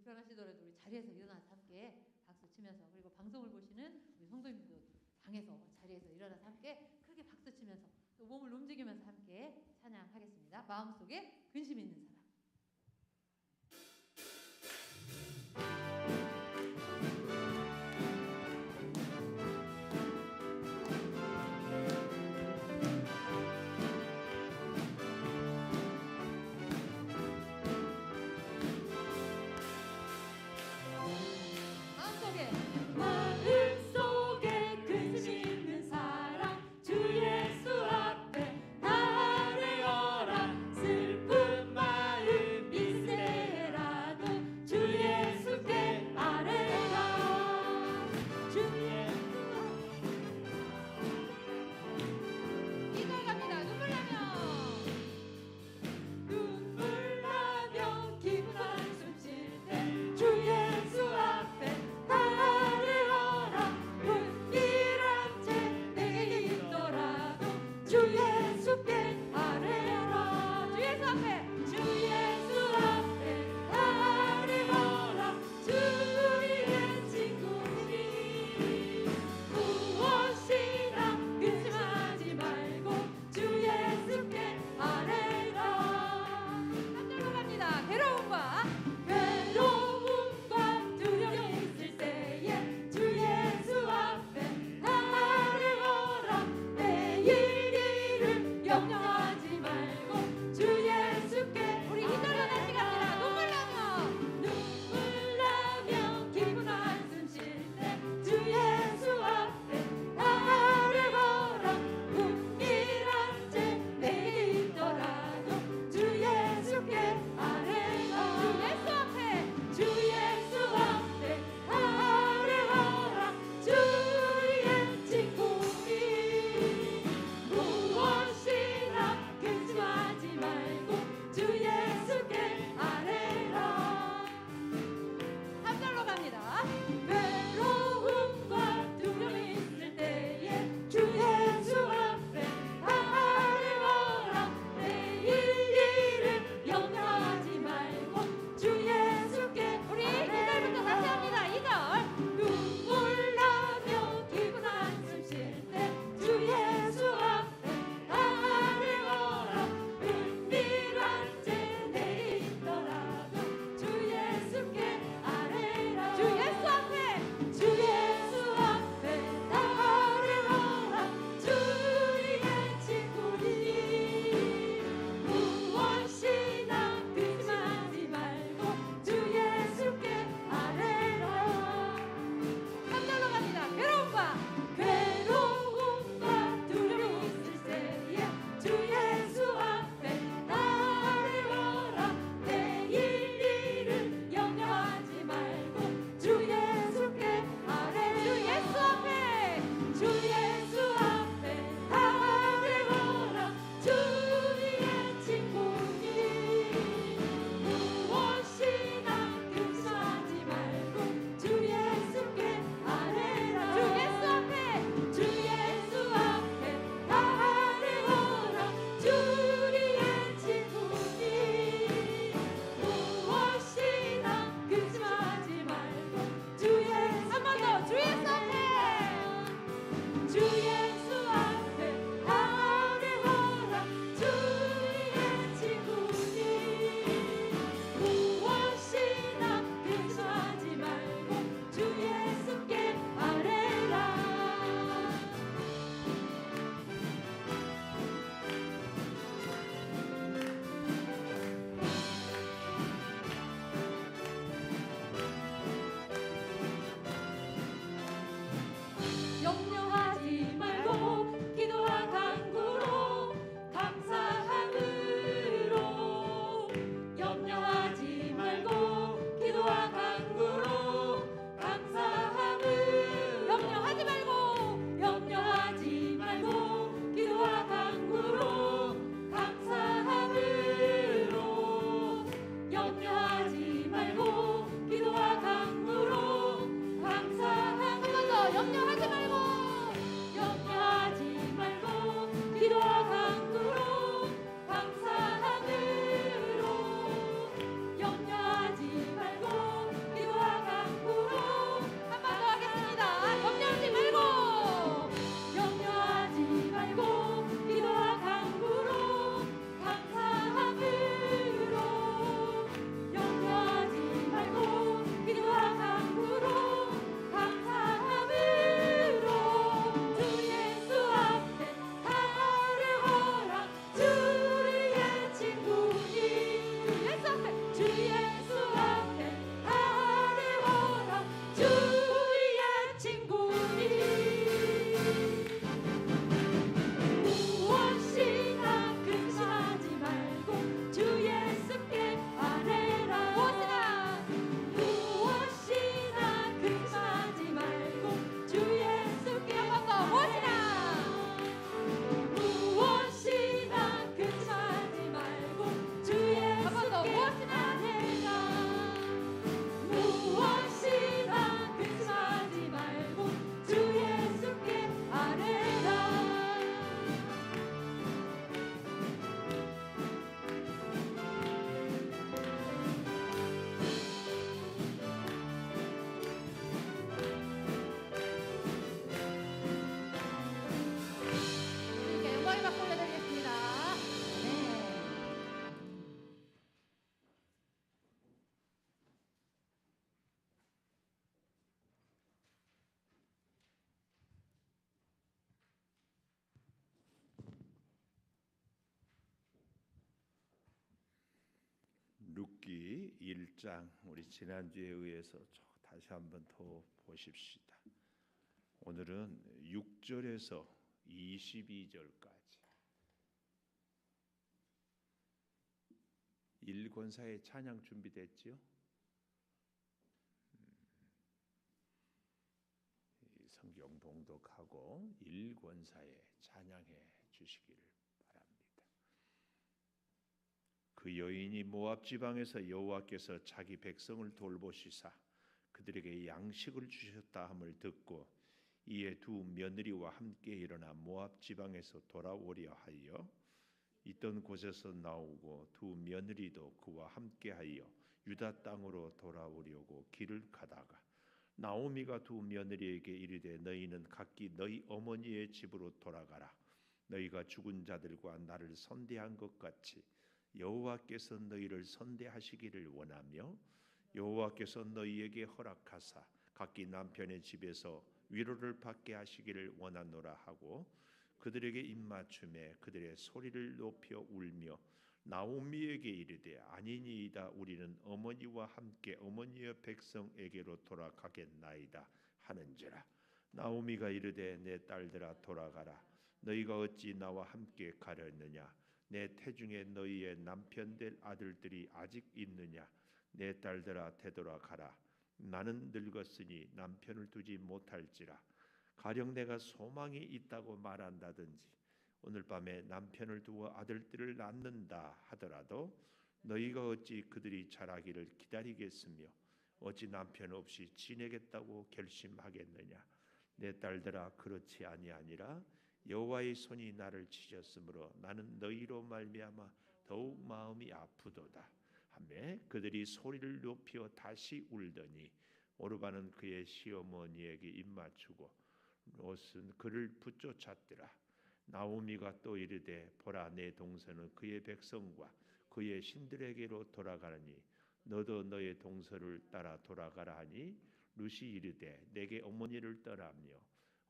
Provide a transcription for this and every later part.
불편하시더라도 우리 자리에서 일어나서 함께 박수 치면서, 그리고 방송을 보시는 우리 성도님도 방에서 자리에서 일어나서 함께 크게 박수 치면서 또 몸을 움직이면서 함께 찬양하겠습니다. 마음속에 근심 있는 사람. 마음속에 근심 있는 사람 주 예수 앞에 다 내어라. 슬픈 말 1장 우리 지난주에 의해서 다시 한번 더 보십시다. 오늘은 6절에서 22절까지 1권사의 찬양 준비됐지요? 성경 봉독하고 1권사에 찬양해 주시기를 바랍니다. 그 여인이 모압 지방에서 여호와께서 자기 백성을 돌보시사 그들에게 양식을 주셨다 함을 듣고 이에 두 며느리와 함께 일어나 모압 지방에서 돌아오려 하여 있던 곳에서 나오고 두 며느리도 그와 함께하여 유다 땅으로 돌아오려고 길을 가다가 나오미가 두 며느리에게 이르되 너희는 각기 너희 어머니의 집으로 돌아가라. 너희가 죽은 자들과 나를 선대한 것 같이 여호와께서 너희를 선대하시기를 원하며 여호와께서 너희에게 허락하사 각기 남편의 집에서 위로를 받게 하시기를 원하노라 하고 그들에게 입맞춤에 그들의 소리를 높여 울며 나오미에게 이르되 아니니이다 우리는 어머니와 함께 어머니의 백성에게로 돌아가겠나이다 하는지라. 나오미가 이르되 내 딸들아 돌아가라. 너희가 어찌 나와 함께 가려느냐. 내 태중에 너희의 남편 될 아들들이 아직 있느냐. 내 딸들아 되돌아가라. 나는 늙었으니 남편을 두지 못할지라. 가령 내가 소망이 있다고 말한다든지 오늘 밤에 남편을 두어 아들들을 낳는다 하더라도 너희가 어찌 그들이 자라기를 기다리겠으며 어찌 남편 없이 지내겠다고 결심하겠느냐. 내 딸들아 그렇지 아니하니라. 여호와의 손이 나를 치셨으므로 나는 너희로 말미암아 더욱 마음이 아프도다 하매 그들이 소리를 높여 다시 울더니 오르바는 그의 시어머니에게 입맞추고 롯은 그를 붙쫓았더라. 나오미가 또 이르되 보라 내 동서는 그의 백성과 그의 신들에게로 돌아가느니 너도 너의 동서를 따라 돌아가라 하니 룻이 이르되 내게 어머니를 떠나며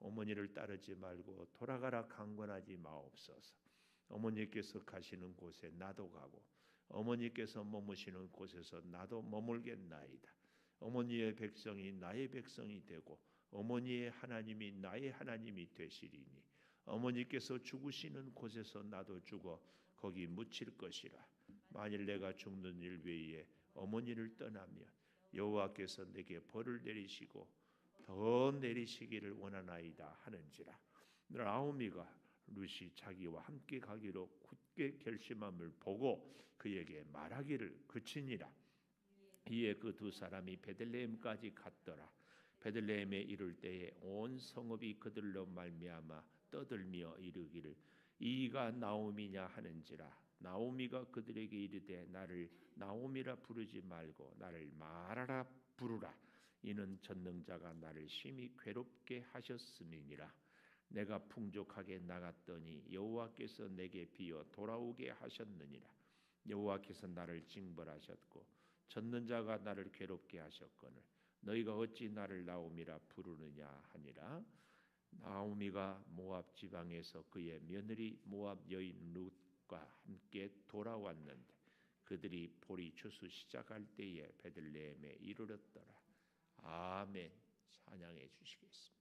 어머니를 따르지 말고 돌아가라 강권하지 마옵소서. 어머니께서 가시는 곳에 나도 가고 어머니께서 머무시는 곳에서 나도 머물겠나이다. 어머니의 백성이 나의 백성이 되고 어머니의 하나님이 나의 하나님이 되시리니 어머니께서 죽으시는 곳에서 나도 죽어 거기 묻힐 것이라. 만일 내가 죽는 일 외에 어머니를 떠나면 여호와께서 내게 벌을 내리시고 더 내리시기를 원하나이다 하는지라. 나오미가 룻이 자기와 함께 가기로 굳게 결심함을 보고 그에게 말하기를 그치니라. 이에 그 두 사람이 베들레헴까지 갔더라. 베들레헴에 이를 때에 온 성읍이 그들로 말미암아 떠들며 이르기를 이가 나오미냐 하는지라. 나오미가 그들에게 이르되 나를 나오미라 부르지 말고 나를 마라라 부르라. 이는 전능자가 나를 심히 괴롭게 하셨음이니라. 내가 풍족하게 나갔더니 여호와께서 내게 비어 돌아오게 하셨느니라. 여호와께서 나를 징벌하셨고 전능자가 나를 괴롭게 하셨거늘 너희가 어찌 나를 나오미라 부르느냐 하니라. 나오미가 모압 지방에서 그의 며느리 모압 여인 룻과 함께 돌아왔는데 그들이 보리 추수 시작할 때에 베들레헴에 이르렀더라. 아멘. 찬양해 주시겠습니다.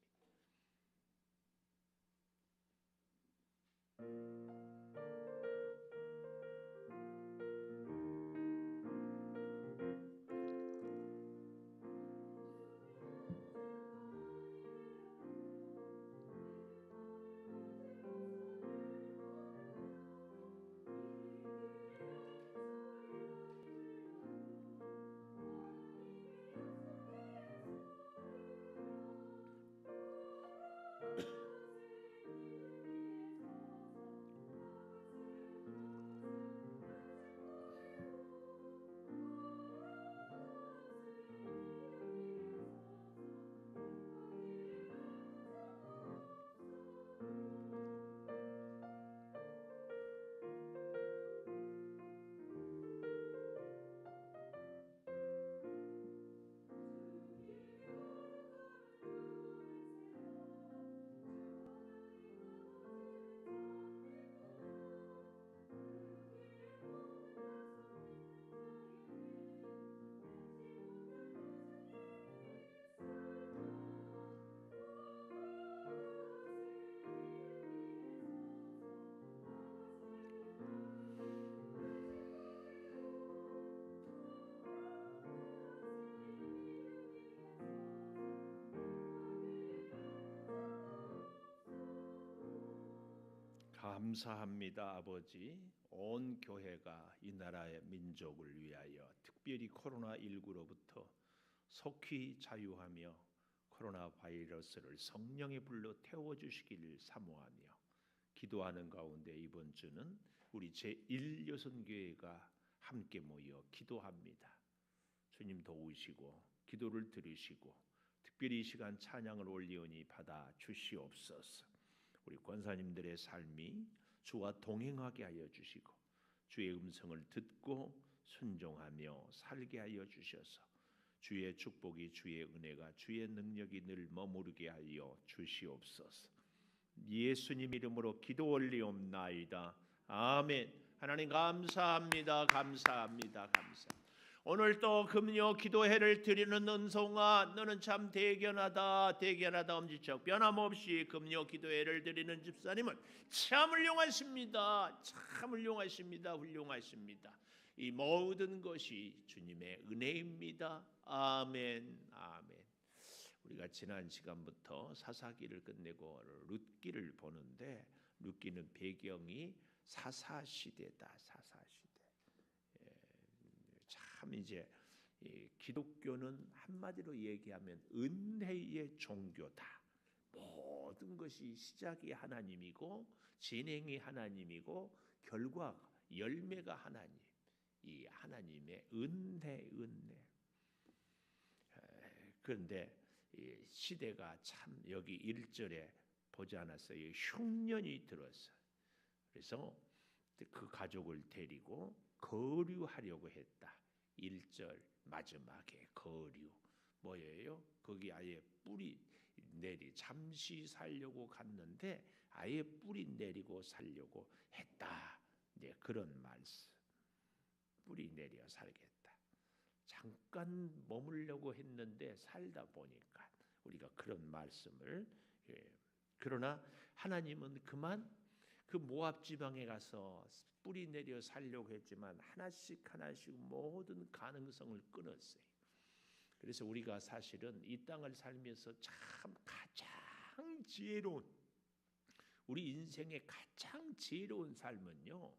감사합니다, 아버지. 온 교회가 이 나라의 민족을 위하여 특별히 코로나19로부터 속히 자유하며 코로나 바이러스를 성령의 불로 태워주시기를 사모하며 기도하는 가운데 이번 주는 우리 제1여선교회가 함께 모여 기도합니다. 주님 도우시고 기도를 들으시고 특별히 이 시간 찬양을 올리오니 받아 주시옵소서. 우리 권사님들의 삶이 주와 동행하게 하여 주시고 주의 음성을 듣고 순종하며 살게 하여 주셔서 주의 축복이, 주의 은혜가, 주의 능력이 늘 머무르게 하여 주시옵소서. 예수님 이름으로 기도 올리옵나이다. 아멘. 하나님 감사합니다. 감사합니다. 감사합니다. 오늘 또 금요 기도회를 드리는 은송아, 너는 참 대견하다. 대견하다. 엄지척 변함없이 금요 기도회를 드리는 집사님은 참 훌륭하십니다. 참 훌륭하십니다. 훌륭하십니다. 이 모든 것이 주님의 은혜입니다. 아멘. 아멘. 우리가 지난 시간부터 사사기를 끝내고 룻기를 보는데 룻기는 배경이 사사시대다. 사사시대. 참 이제 기독교는 한마디로 얘기하면 은혜의 종교다. 모든 것이 시작이 하나님이고 진행이 하나님이고 결과 열매가 하나님. 이 하나님의 은혜. 그런데 이 시대가 참 여기 1절에 보지 않았어요. 흉년이 들었어요. 그래서 그 가족을 데리고 거류하려고 했다. 1절 마지막에 거류 뭐예요? 거기 아예 뿌리 내리 잠시 살려고 갔는데 아예 뿌리 내리고 살려고 했다. 네, 그런 말씀. 뿌리 내려 살겠다. 잠깐 머물려고 했는데 살다 보니까 우리가 그런 말씀을 그러나 하나님은 그만 그 모압 지방에 가서 뿌리 내려 살려고 했지만 하나씩 모든 가능성을 끊었어요. 그래서 우리가 사실은 이 땅을 살면서 참 가장 지혜로운 우리 인생의 가장 지혜로운 삶은요.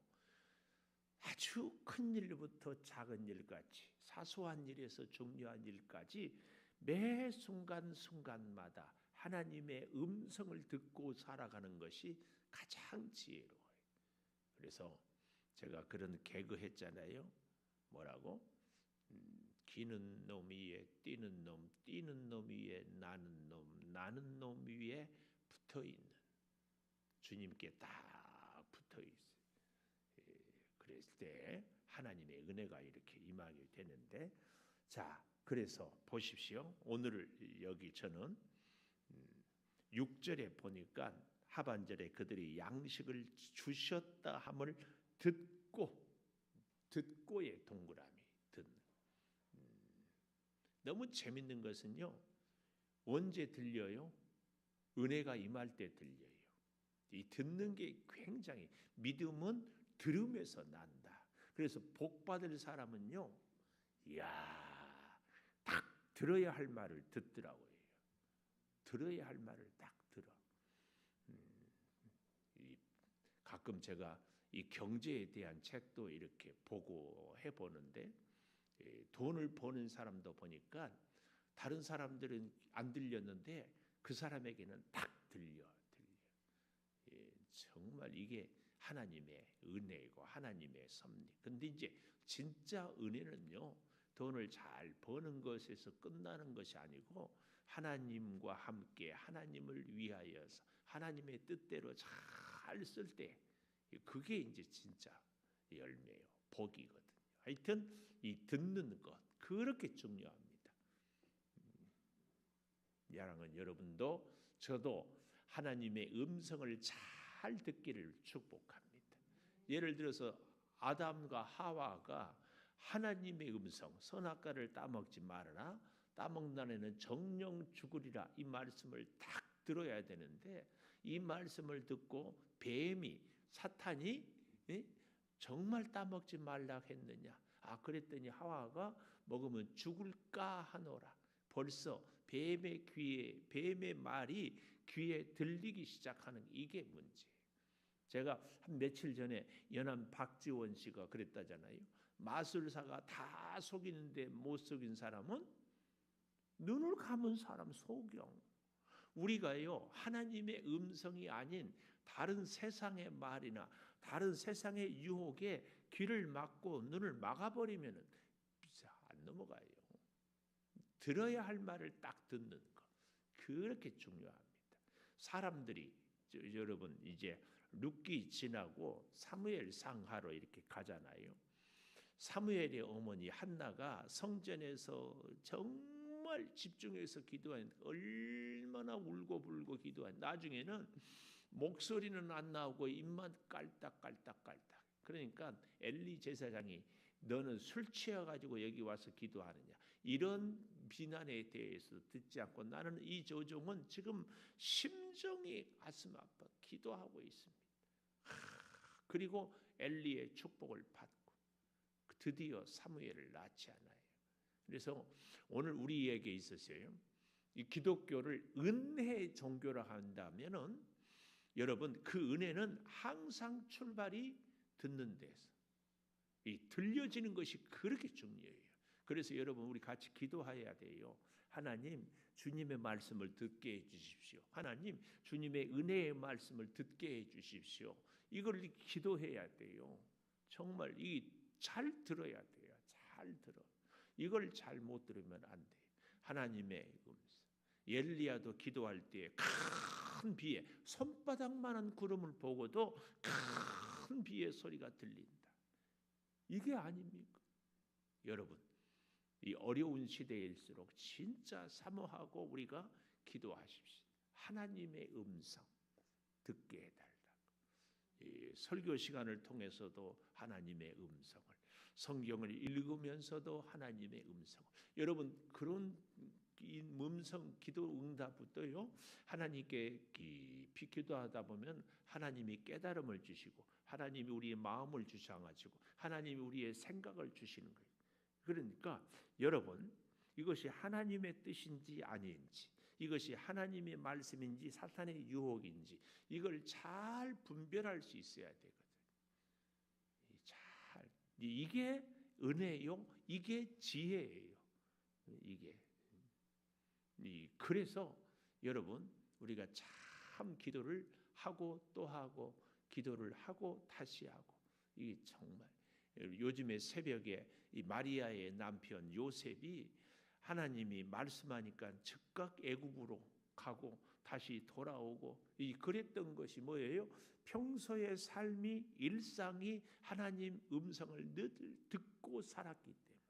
아주 큰 일부터 작은 일까지 사소한 일에서 중요한 일까지 매 순간순간마다 하나님의 음성을 듣고 살아가는 것이 가장 지혜로워요. 그래서 제가 그런 개그 했잖아요. 뭐라고? 기는 놈 위에 뛰는 놈, 뛰는 놈 위에 나는 놈, 나는 놈 위에 붙어있는 주님께 딱 붙어있어요. 그랬을 때 하나님의 은혜가 이렇게 임하게 되는데 자, 그래서 보십시오. 오늘 여기 저는 6절에 보니까 하반절에 그들이 양식을 주셨다 함을 듣고의 동그라미 듣는. 너무 재밌는 것은요. 언제 들려요? 은혜가 임할 때 들려요. 이 듣는 게 굉장히 믿음은 들음에서 난다. 그래서 복 받을 사람은요. 이야, 딱 들어야 할 말을 듣더라고요. 들어야 할 말을 딱 들어. 가끔 제가 이 경제에 대한 책도 이렇게 보고 해보는데 돈을 버는 사람도 보니까 다른 사람들은 안 들렸는데 그 사람에게는 딱 들려. 정말 이게 하나님의 은혜이고 하나님의 섭리. 근데 이제 진짜 은혜는요. 돈을 잘 버는 것에서 끝나는 것이 아니고 하나님과 함께 하나님을 위하여서 하나님의 뜻대로 잘 쓸 때 그게 이제 진짜 열매요. 복이거든요. 하여튼 이 듣는 것 그렇게 중요합니다. 야랑은 여러분도 저도 하나님의 음성을 잘 듣기를 축복합니다. 예를 들어서 아담과 하와가 하나님의 음성 선악과를 따먹지 말아라. 따먹는 애는 정령 죽으리라. 이 말씀을 딱 들어야 되는데 이 말씀을 듣고 뱀이 사탄이 정말 따먹지 말라 했느냐. 그랬더니 하와가 먹으면 죽을까 하노라. 벌써 뱀의 말이 귀에 들리기 시작하는 이게 문제예요. 제가 한 며칠 전에 연암 박지원 씨가 그랬다잖아요. 마술사가 다 속이는데 못 속인 사람은 눈을 감은 사람 소경. 우리가요 하나님의 음성이 아닌 다른 세상의 말이나 다른 세상의 유혹에 귀를 막고 눈을 막아버리면 안 넘어가요. 들어야 할 말을 딱 듣는 거, 그렇게 중요합니다. 사람들이 여러분 이제 룻기 지나고 사무엘 상하로 이렇게 가잖아요. 사무엘의 어머니 한나가 성전에서 정말 집중해서 기도한, 얼마나 울고불고 기도한, 나중에는 목소리는 안 나오고 입만 깔딱깔딱깔딱. 그러니까 엘리 제사장이 너는 술 취해가지고 여기 와서 기도하느냐, 이런 비난에 대해서 듣지 않고 나는 이 조종은 지금 심정이 가슴 아파 기도하고 있습니다. 그리고 엘리의 축복을 받고 드디어 사무엘을 낳지 않아요. 그래서 오늘 우리에게 있어서요, 이 기독교를 은혜 종교라 한다면은 여러분 그 은혜는 항상 출발이 듣는 데서, 이 들려지는 것이 그렇게 중요해요. 그래서 여러분 우리 같이 기도해야 돼요. 하나님 주님의 말씀을 듣게 해주십시오. 하나님 주님의 은혜의 말씀을 듣게 해주십시오. 이걸 기도해야 돼요. 정말 이 잘 들어야 돼요. 잘 들어. 이걸 잘 못 들으면 안 돼요. 하나님의 음성. 엘리야도 기도할 때 큰 비에 손바닥만한 구름을 보고도 큰 비의 소리가 들린다. 이게 아닙니까? 여러분 이 어려운 시대일수록 진짜 사모하고 우리가 기도하십시오. 하나님의 음성 듣게 해달라. 이 설교 시간을 통해서도 하나님의 음성을, 성경을 읽으면서도 하나님의 음성을, 여러분 그런 이 음성 기도 응답부터요 하나님께 깊이 기도하다 보면 하나님이 깨달음을 주시고 하나님이 우리의 마음을 주셔가지고 하나님이 우리의 생각을 주시는 거예요. 그러니까 여러분 이것이 하나님의 뜻인지 아닌지, 이것이 하나님의 말씀인지 사탄의 유혹인지 이걸 잘 분별할 수 있어야 되거든요. 잘, 이게 은혜요, 이게 지혜예요. 그래서 여러분 우리가 참 기도를 하고 또 하고 기도를 하고 다시 하고, 이 정말 요즘에 새벽에 이 마리아의 남편 요셉이 하나님이 말씀하니까 즉각 애굽으로 가고 다시 돌아오고, 이 그랬던 것이 뭐예요? 평소의 삶이, 일상이 하나님 음성을 늘 듣고 살았기 때문에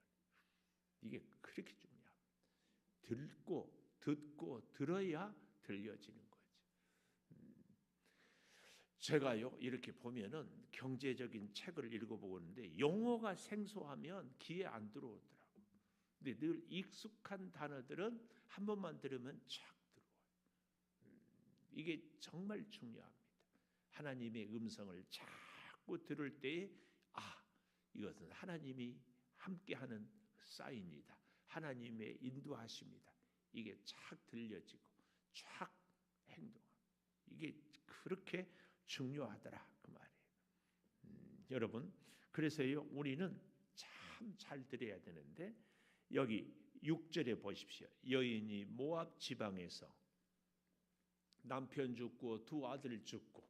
이게 그렇게 중요합니다. 듣고 들어야 들려지는 거죠. 제가요 이렇게 보면은 경제적인 책을 읽어보고 있는데 용어가 생소하면 귀에 안 들어오더라고. 근데 늘 익숙한 단어들은 한 번만 들으면 착 들어와요. 이게 정말 중요합니다. 하나님의 음성을 자꾸 들을 때에 이것은 하나님이 함께하는 사인이다. 하나님의 인도하십니다. 이게 착 들려지고 착 행동하고, 이게 그렇게 중요하더라 그 말이에요. 여러분 그래서요 우리는 참 잘 들어야 되는데, 여기 6절에 보십시오. 여인이 모압 지방에서 남편 죽고 두 아들 죽고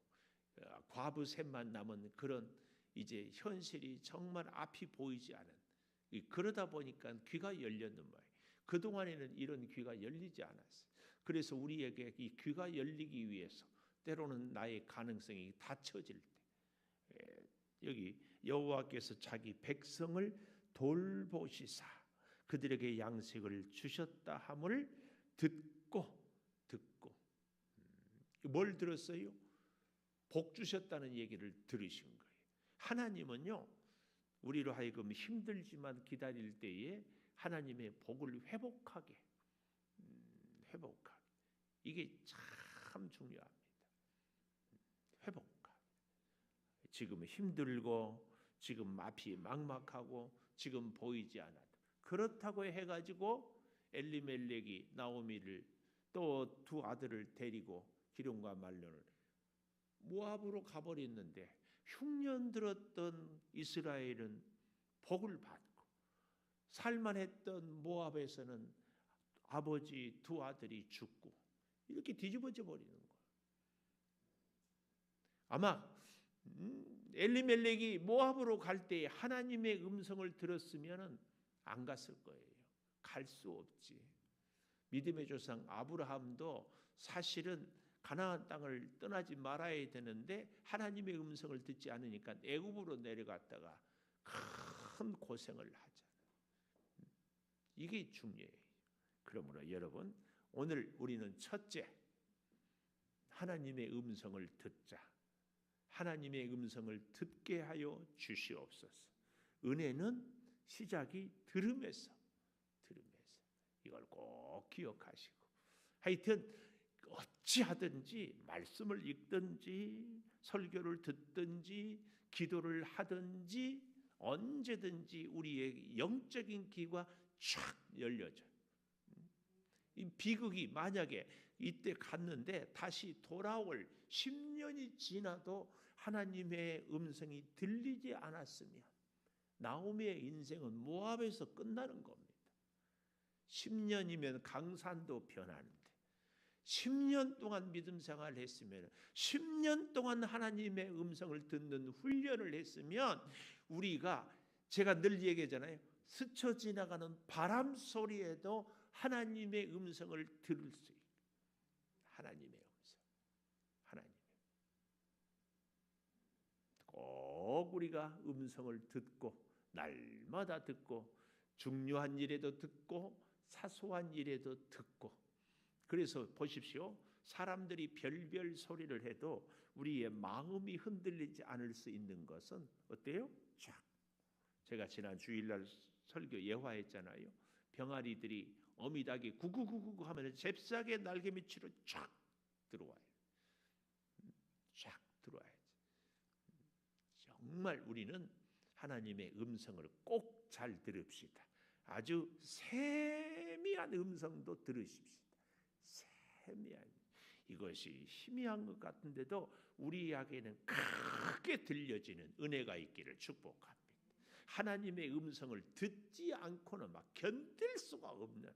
과부 셋만 남은 그런 이제 현실이 정말 앞이 보이지 않은, 그러다 보니까 귀가 열렸는 거예요. 그동안에는 이런 귀가 열리지 않았어요. 그래서 우리에게 이 귀가 열리기 위해서 때로는 나의 가능성이 닫혀질 때 여기 여호와께서 자기 백성을 돌보시사 그들에게 양식을 주셨다 함을 듣고 뭘 들었어요? 복 주셨다는 얘기를 들으신 거예요. 하나님은요 우리로 하여금 힘들지만 기다릴 때에 하나님의 복을 회복하게 이게 참 중요합니다. 회복하게. 지금 힘들고 지금 앞이 막막하고 지금 보이지 않아도, 그렇다고 해가지고 엘리멜렉이 나오미를 또 두 아들을 데리고 기름과 말론을 모압으로 가버렸는데 흉년 들었던 이스라엘은 복을 받고 살만했던 모압에서는 아버지 두 아들이 죽고 이렇게 뒤집어져 버리는 거예요. 아마 엘리멜렉이 모압으로 갈 때 하나님의 음성을 들었으면 안 갔을 거예요. 갈 수 없지. 믿음의 조상 아브라함도 사실은 가나안 땅을 떠나지 말아야 되는데 하나님의 음성을 듣지 않으니까 애굽으로 내려갔다가 큰 고생을 하잖아요. 이게 중요해요. 그러므로 여러분, 오늘 우리는 첫째, 하나님의 음성을 듣자. 하나님의 음성을 듣게 하여 주시옵소서. 은혜는 시작이 들음에서 이걸 꼭 기억하시고, 하여튼 어찌하든지 말씀을 읽든지 설교를 듣든지 기도를 하든지 언제든지 우리의 영적인 귀가 쫙 열려져요. 이 비극이 만약에 이때 갔는데 다시 돌아올 10년이 지나도 하나님의 음성이 들리지 않았으면 나오미의 인생은 모압에서 끝나는 겁니다. 10년이면 강산도 변하는데 10년 동안 믿음 생활을 했으면 10년 동안 하나님의 음성을 듣는 훈련을 했으면 우리가 제가 늘 얘기하잖아요. 스쳐 지나가는 바람 소리에도 하나님의 음성을 들을 수 있고 하나님의 음성. 하나님의 꼭 우리가 음성을 듣고 날마다 듣고 중요한 일에도 듣고 사소한 일에도 듣고 그래서 보십시오. 사람들이 별별 소리를 해도 우리의 마음이 흔들리지 않을 수 있는 것은 어때요? 쫙. 제가 지난 주일날 설교 예화했잖아요. 병아리들이 어미닭이 구구구구 하면 잽싸게 날개 밑으로 쫙 들어와요. 쫙 들어와야지. 정말 우리는 하나님의 음성을 꼭 잘 들읍시다. 아주 세미한 음성도 들으십시다. 세미한 이것이 희미한 것 같은데도 우리에게는 크게 들려지는 은혜가 있기를 축복합니다. 하나님의 음성을 듣지 않고는 막 견딜 수가 없는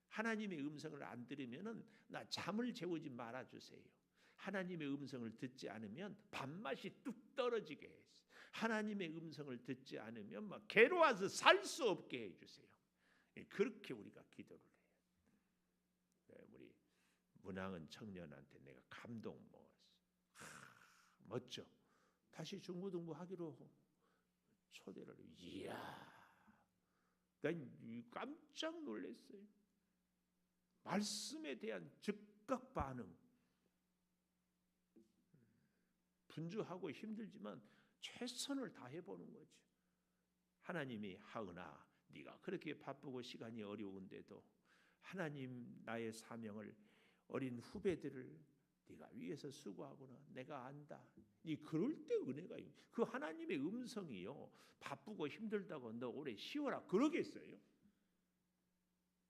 하나님의 음성을 안 들으면은 나 잠을 재우지 말아 주세요. 하나님의 음성을 듣지 않으면 밥맛이 뚝 떨어지게 해요. 하나님의 음성을 듣지 않으면 막 괴로워서 살 수 없게 해주세요. 그렇게 우리가 기도를 해요. 우리 문항은 청년한테 내가 감동 먹었어. 멋져. 다시 중고등부 하기로 초대를. 이야, 난 깜짝 놀랐어요. 말씀에 대한 즉각 반응. 분주하고 힘들지만 최선을 다해보는 거죠. 하나님이 하은아 네가 그렇게 바쁘고 시간이 어려운데도 하나님 나의 사명을 어린 후배들을 네가 위해서 수고하구나 내가 안다. 이 그럴 때 은혜가 그 하나님의 음성이요. 바쁘고 힘들다고 너 올해 쉬어라 그러겠어요?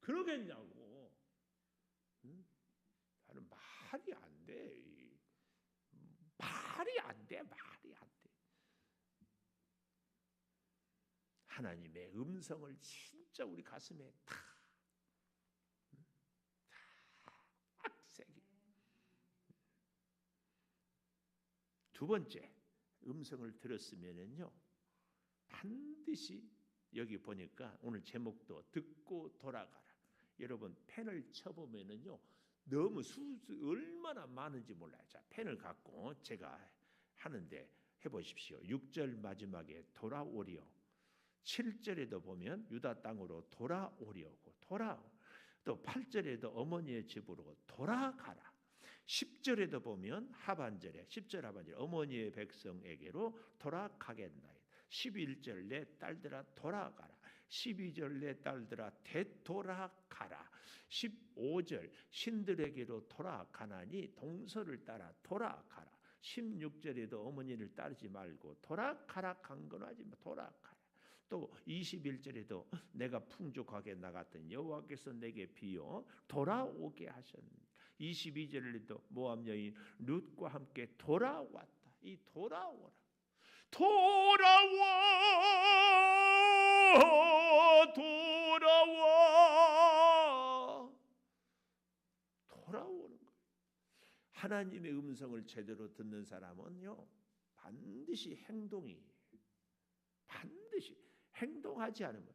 그러겠냐고. 나는 말이 안 돼. 말이 안 돼. 하나님의 음성을 진짜 우리 가슴에 탁 새기. 두 번째, 음성을 들었으면은요 반드시 여기 보니까 오늘 제목도 듣고 돌아가라. 여러분 펜을 쳐보면은요 너무 얼마나 많은지 몰라요. 자, 펜을 갖고 제가 하는데 해보십시오. 6절 마지막에 돌아오리오. 7절에도 보면 유다 땅으로 돌아오려고 또 8절에도 어머니의 집으로 돌아가라. 10절에도 보면 하반절에 10절 하반절에 어머니의 백성에게로 돌아가겠나이다. 11절 내 딸들아 돌아가라. 12절 내 딸들아 되돌아가라. 15절 신들에게로 돌아가나니 동서를 따라 돌아가라. 16절에도 어머니를 따르지 말고 돌아가라 강건하지 마. 돌아가라. 또 21절에도 내가 풍족하게 나갔던 여호와께서 내게 비어 돌아오게 하셨느니라. 22절에도 모압 여인 룻과 함께 돌아왔다. 이 돌아오라. 돌아오는 거예요. 하나님의 음성을 제대로 듣는 사람은요, 반드시 행동하지 않으면,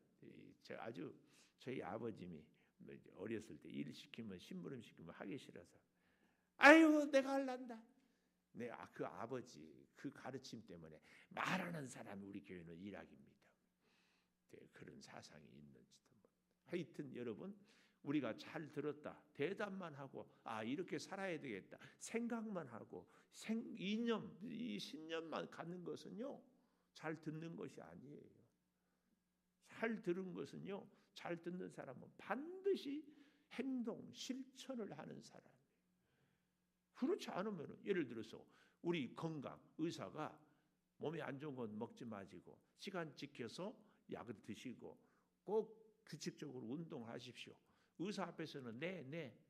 저희 아버님이 어렸을 때 일 시키면 심부름 시키면 하기 싫어서 아유 내가 할란다. 그 아버지 그 가르침 때문에 말하는 사람이 우리 교회는 일학입니다. 그런 사상이 있는지도 하여튼 여러분, 우리가 잘 들었다 대답만 하고 이렇게 살아야 되겠다 생각만 하고 이념 이 신념만 갖는 것은요 잘 듣는 것이 아니에요. 잘 들은 것은요, 잘 듣는 사람은 반드시 행동 실천을 하는 사람이에요. 그렇지 않으면 예를 들어서 우리 건강 의사가 몸에 안 좋은 건 먹지 마시고 시간 지켜서 약을 드시고 꼭 규칙적으로 운동하십시오. 의사 앞에서는 네.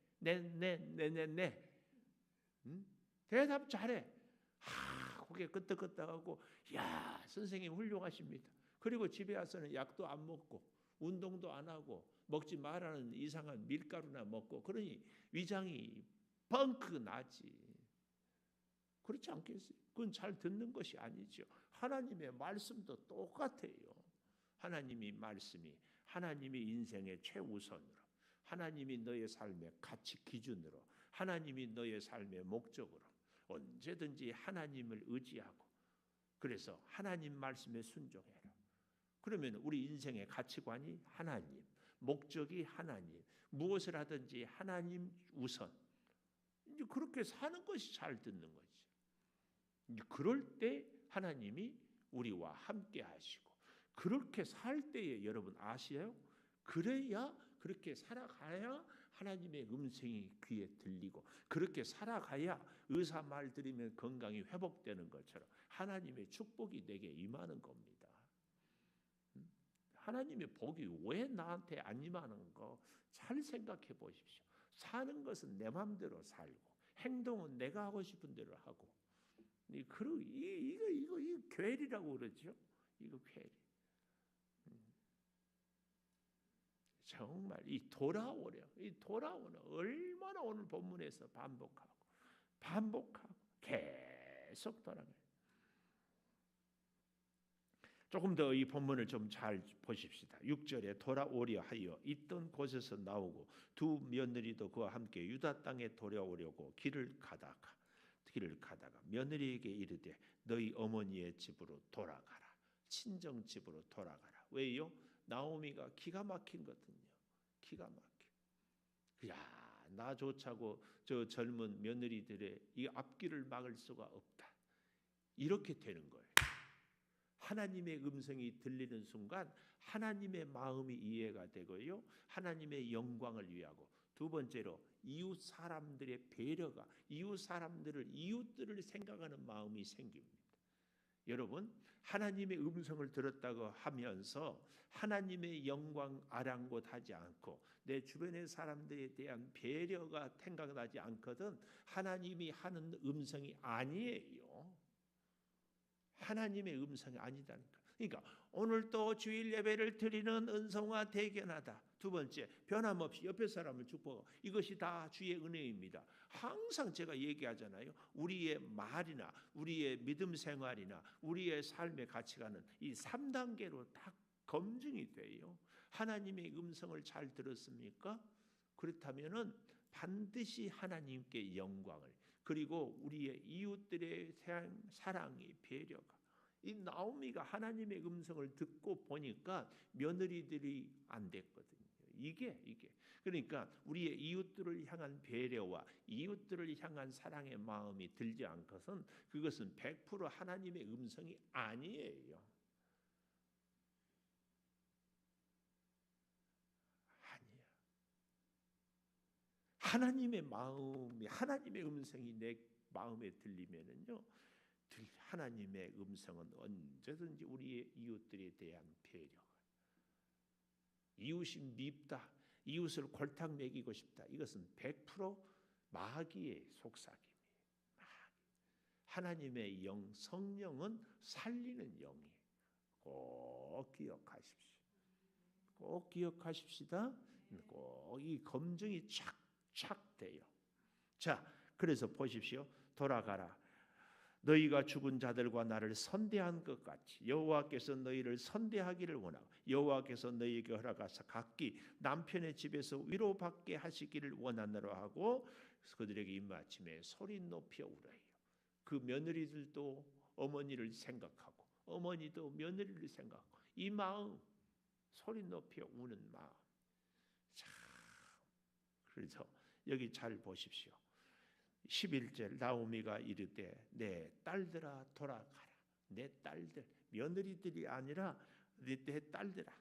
대답 잘해. 고개 끄덕끄덕하고 야 선생님 훌륭하십니다. 그리고 집에 와서는 약도 안 먹고 운동도 안 하고 먹지 말라는 이상한 밀가루나 먹고 그러니 위장이 펑크 나지. 그렇지 않겠어요? 그건 잘 듣는 것이 아니죠. 하나님의 말씀도 똑같아요. 하나님이 말씀이 하나님이 인생의 최우선으로, 하나님이 너의 삶의 가치 기준으로, 하나님이 너의 삶의 목적으로 언제든지 하나님을 의지하고 그래서 하나님 말씀에 순종해라. 그러면 우리 인생의 가치관이 하나님, 목적이 하나님, 무엇을 하든지 하나님 우선. 이제 그렇게 사는 것이 잘 듣는 거지. 이제 그럴 때 하나님이 우리와 함께 하시고 그렇게 살 때에 여러분 아시아요? 그래야 그렇게 살아가야 하나님의 음성이 귀에 들리고 그렇게 살아가야 의사 말 들으면 건강이 회복되는 것처럼 하나님의 축복이 내게 임하는 겁니다. 하나님의 복이 왜 나한테 안 임하는 거 잘 생각해 보십시오. 사는 것은 내 마음대로 살고 행동은 내가 하고 싶은 대로 하고 이거 괴리라고 그러죠. 이거 괴리. 정말 이 돌아오는 얼마나 오늘 본문에서 반복하고 계속 돌아가요. 조금 더 이 본문을 좀 잘 보십시다. 6절에 돌아오려 하여 있던 곳에서 나오고 두 며느리도 그와 함께 유다 땅에 돌아오려고 길을 가다가 며느리에게 이르되 너희 어머니의 집으로 돌아가라. 친정 집으로 돌아가라. 왜요? 나오미가 기가 막힌 거거든요. 기가 막혀. 야, 나조차고 저 젊은 며느리들의 이 앞길을 막을 수가 없다. 이렇게 되는 거예요. 하나님의 음성이 들리는 순간 하나님의 마음이 이해가 되고요. 하나님의 영광을 위하고 두 번째로 이웃 사람들의 배려가 이웃들을 생각하는 마음이 생깁니다. 여러분, 하나님의 음성을 들었다고 하면서 하나님의 영광 아랑곳하지 않고 내 주변의 사람들에 대한 배려가 생각나지 않거든 하나님이 하는 음성이 아니에요. 하나님의 음성이 아니다니까. 그러니까 오늘도 주일 예배를 드리는 은성화 대견하다. 두 번째, 변함없이 옆에 사람을 축복하고 이것이 다 주의 은혜입니다. 항상 제가 얘기하잖아요. 우리의 말이나 우리의 믿음 생활이나 우리의 삶의 가치관은 이 3단계로 다 검증이 돼요. 하나님의 음성을 잘 들었습니까? 그렇다면은 반드시 하나님께 영광을 그리고 우리의 이웃들의 사랑이 배려가 이 나오미가 하나님의 음성을 듣고 보니까 며느리들이 안 됐거든요. 이게 그러니까 우리의 이웃들을 향한 배려와 이웃들을 향한 사랑의 마음이 들지 않고선 그것은 100% 하나님의 음성이 아니에요. 아니야. 하나님의 마음이 하나님의 음성이 내 마음에 들리면은요. 하나님의 음성은 언제든지 우리의 이웃들에 대한 배려. 이웃이 밉다. 이웃을 골탕 먹이고 싶다. 이것은 100% 마귀의 속삭임이. 하나님의 영, 성령은 살리는 영이에요. 꼭 기억하십시오. 꼭 기억하십시다. 꼭 이 검증이 착착 돼요. 자, 그래서 보십시오. 돌아가라. 너희가 죽은 자들과 나를 선대한 것 같이 여호와께서 너희를 선대하기를 원하고 여호와께서 너희에게 허락하사 각기 남편의 집에서 위로받게 하시기를 원하노라 하고 그들에게 입맞춤에 소리 높여 울어요. 그 며느리들도 어머니를 생각하고 어머니도 며느리를 생각하고 이 마음, 소리 높여 우는 마음. 참, 그래서 여기 잘 보십시오. 11절 나오미가 이르되 내 딸들아 돌아가라. 내 딸들, 며느리들이 아니라 내 딸들아.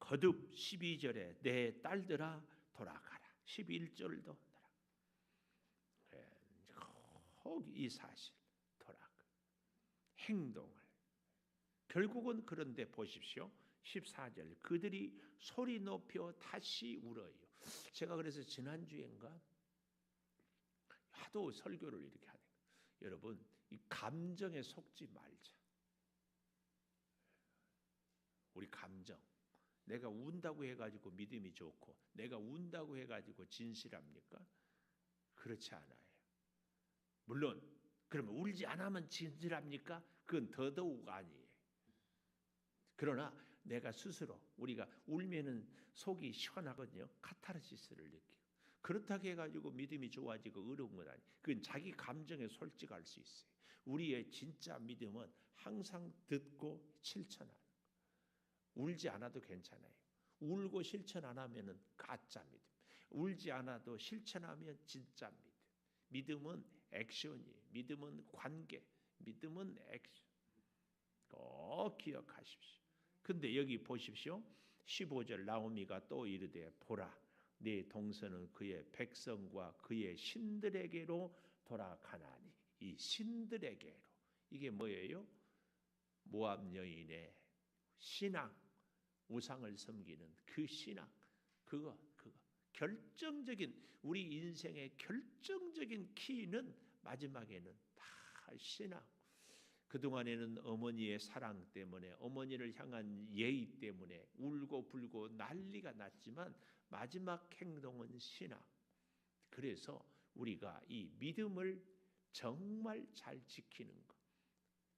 거듭 12절에 내 딸들아 돌아가라. 11절도 돌아가. 꼭 이 사실 돌아가. 행동을. 결국은 그런데 보십시오. 14절 그들이 소리 높여 다시 울어요. 제가 그래서 지난주엔가 하도 설교를 이렇게 하는 거예요. 여러분 이 감정에 속지 말자. 우리 감정. 내가 운다고 해가지고 믿음이 좋고 내가 운다고 해가지고 진실합니까? 그렇지 않아요. 물론 그러면 울지 않으면 진실합니까? 그건 더더욱 아니에요. 그러나 내가 스스로 우리가 울면은 속이 시원하거든요. 카타르시스를 느끼고 그렇다고 해가지고 믿음이 좋아지고 어려운 건 아니에요. 그건 자기 감정에 솔직할 수 있어요. 우리의 진짜 믿음은 항상 듣고 실천하는 거. 울지 않아도 괜찮아요. 울고 실천 안 하면은 가짜 믿음. 울지 않아도 실천하면 진짜 믿음. 믿음은 액션이에요. 믿음은 관계. 믿음은 액션. 꼭 기억하십시오. 근데 여기 보십시오. 15절 나오미가 또 이르되 보라 네 동서는 그의 백성과 그의 신들에게로 돌아가나니. 이 신들에게로 이게 뭐예요? 모압 여인의 신앙, 우상을 섬기는 그 신앙, 그거 결정적인 우리 인생의 결정적인 키는 마지막에는 다 신앙. 그동안에는 어머니의 사랑 때문에 어머니를 향한 예의 때문에 울고 불고 난리가 났지만 마지막 행동은 신앙. 그래서 우리가 이 믿음을 정말 잘 지키는 것.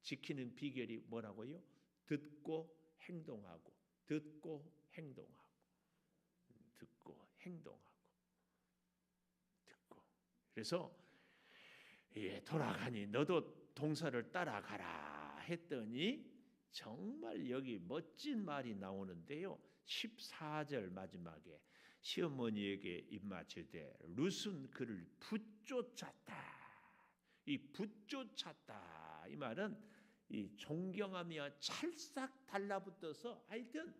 지키는 비결이 뭐라고요? 듣고 행동하고 듣고 행동하고 듣고 행동하고 듣고. 그래서 돌아가니 너도 동서를 따라가라 했더니 정말 여기 멋진 말이 나오는데요. 14절 마지막에 시어머니에게 입맞추되 룻은 그를 붙쫓았다. 이 붙쫓았다 이 말은 이 존경하며 찰싹 달라붙어서 하여튼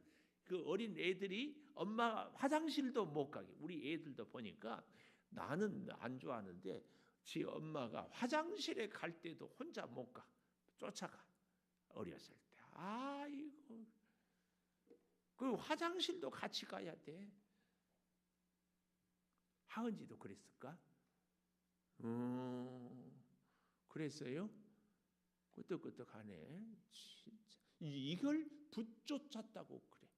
그 어린 애들이 엄마 화장실도 못 가게. 우리 애들도 보니까 나는 안 좋아하는데 지 엄마가 화장실에 갈 때도 혼자 못 가. 쫓아가. 어렸을 때. 아이고. 그 화장실도 같이 가야 돼. 하은지도 그랬을까? 그랬어요? 끄떡끄떡하네. 진짜. 이걸 붙쫓았다고 그래.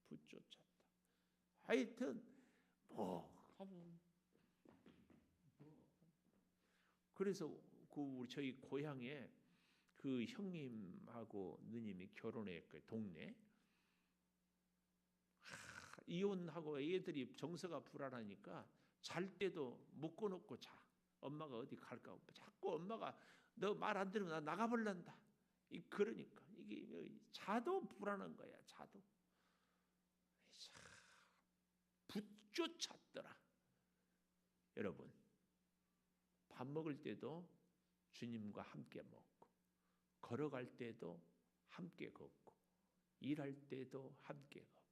붙쫓았다. 하여튼 그래서 그 저희 고향에 그 형님하고 누님이 결혼했고 동네 이혼하고 애들이 정서가 불안하니까 잘 때도 묶어놓고 자. 엄마가 어디 갈까? 자꾸 엄마가 너 말 안 들으면 나 나가버린다. 그러니까 이게 자도 불안한 거야. 자도 붙쫓았더라. 여러분 밥 먹을 때도 주님과 함께 먹고 걸어갈 때도 함께 걷고 일할 때도 함께 걷고.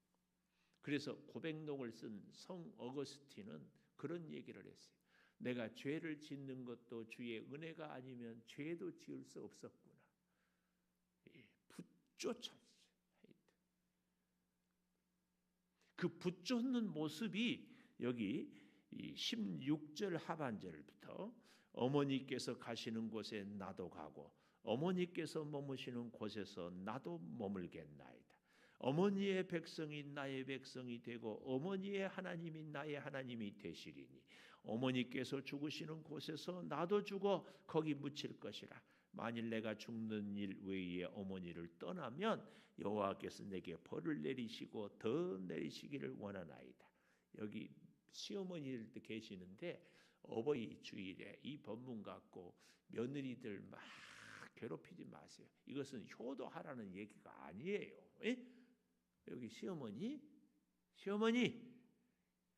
그래서 고백록을 쓴 성 어거스틴은 그런 얘기를 했어요. 내가 죄를 짓는 것도 주의 은혜가 아니면 죄도 지을 수 없었구나. 붙쫓았어요. 그 붙쫓는 모습이 여기 이 16절 하반절부터 어머니께서 가시는 곳에 나도 가고 어머니께서 머무시는 곳에서 나도 머물겠나이다. 어머니의 백성이 나의 백성이 되고 어머니의 하나님이 나의 하나님이 되시리니 어머니께서 죽으시는 곳에서 나도 죽어 거기 묻힐 것이라. 만일 내가 죽는 일 외에 어머니를 떠나면 여호와께서 내게 벌을 내리시고 더 내리시기를 원하나이다. 여기 시어머니들 계시는데 어버이 주일에 이 법문 갖고 며느리들 막 괴롭히지 마세요. 이것은 효도하라는 얘기가 아니에요. 예? 여기 시어머니,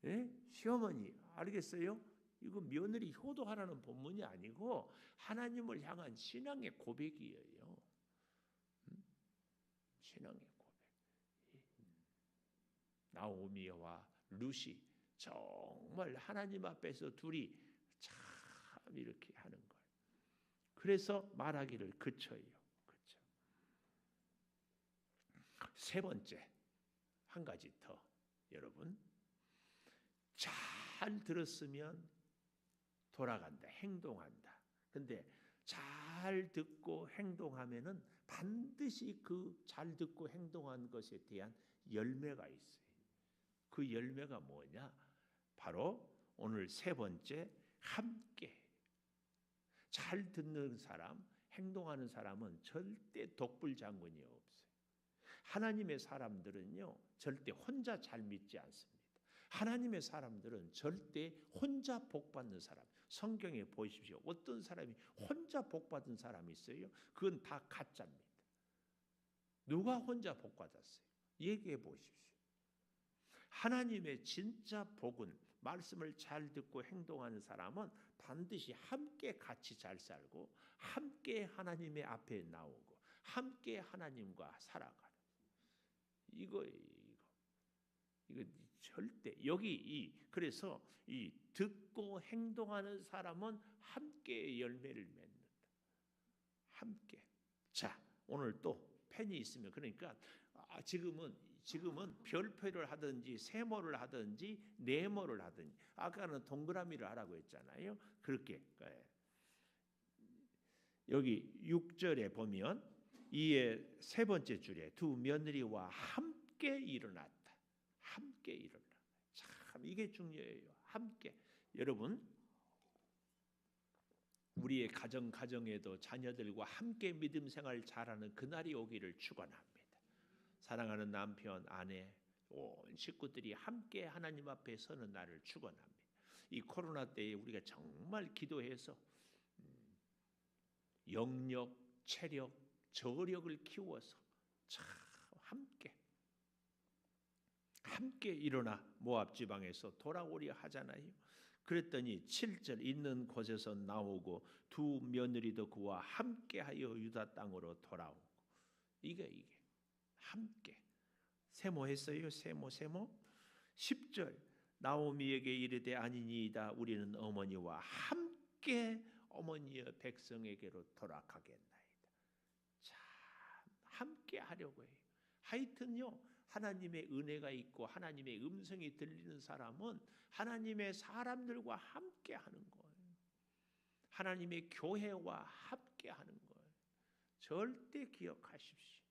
예? 시어머니 알겠어요? 이거 며느리 효도하라는 본문이 아니고 하나님을 향한 신앙의 고백이에요. 신앙의 고백. 나오미와 룻이 정말 하나님 앞에서 둘이 참 이렇게 하는 거예요. 그래서 말하기를 그쳐요. 그쳐. 세 번째 한 가지 더 여러분 잘 들었으면 돌아간다, 행동한다. 근데 잘 듣고 행동하면은 반드시 그 잘 듣고 행동한 것에 대한 열매가 있어요. 그 열매가 뭐냐? 바로 오늘 세 번째 함께. 잘 듣는 사람, 행동하는 사람은 절대 독불장군이 없어요. 하나님의 사람들은요, 절대 혼자 잘 믿지 않습니다. 하나님의 사람들은 절대 혼자 복받는 사람. 성경에 보십시오. 어떤 사람이 혼자 복받은 사람이 있어요? 그건 다 가짜입니다. 누가 혼자 복받았어요? 얘기해 보십시오. 하나님의 진짜 복은 말씀을 잘 듣고 행동하는 사람은 반드시 함께 같이 잘 살고 함께 하나님의 앞에 나오고 함께 하나님과 살아가는 이거 절대 여기 그래서 이 듣고 행동하는 사람은 함께 열매를 맺는다. 함께. 자, 오늘 또 펜이 있으면 그러니까 지금은 별표를 하든지 세모를 하든지 네모를 하든지 아까는 동그라미를 하라고 했잖아요. 그렇게 여기 6절에 보면 이에 세 번째 줄에 두 며느리와 함께 일어났다. 함께 일어나. 참 이게 중요해요. 함께. 여러분 우리의 가정에도 자녀들과 함께 믿음 생활 잘하는 그날이 오기를 축원합니다. 사랑하는 남편, 아내, 온 식구들이 함께 하나님 앞에 서는 날을 축원합니다. 이 코로나 때에 우리가 정말 기도해서 영력, 체력, 저력을 키워서 참 함께 일어나 모압 지방에서 돌아오려 하잖아요. 그랬더니 7절 있는 곳에서 나오고 두 며느리도 그와 함께하여 유다 땅으로 돌아오고 이게 함께 세모했어요. 세모 10절 나오미에게 이르되 아니니이다 우리는 어머니와 함께 어머니의 백성에게로 돌아가겠나이다. 참 함께 하려고 해요. 하여튼요 하나님의 은혜가 있고 하나님의 음성이 들리는 사람은 하나님의 사람들과 함께 하는 거예요. 하나님의 교회와 함께 하는 거예요. 절대 기억하십시오.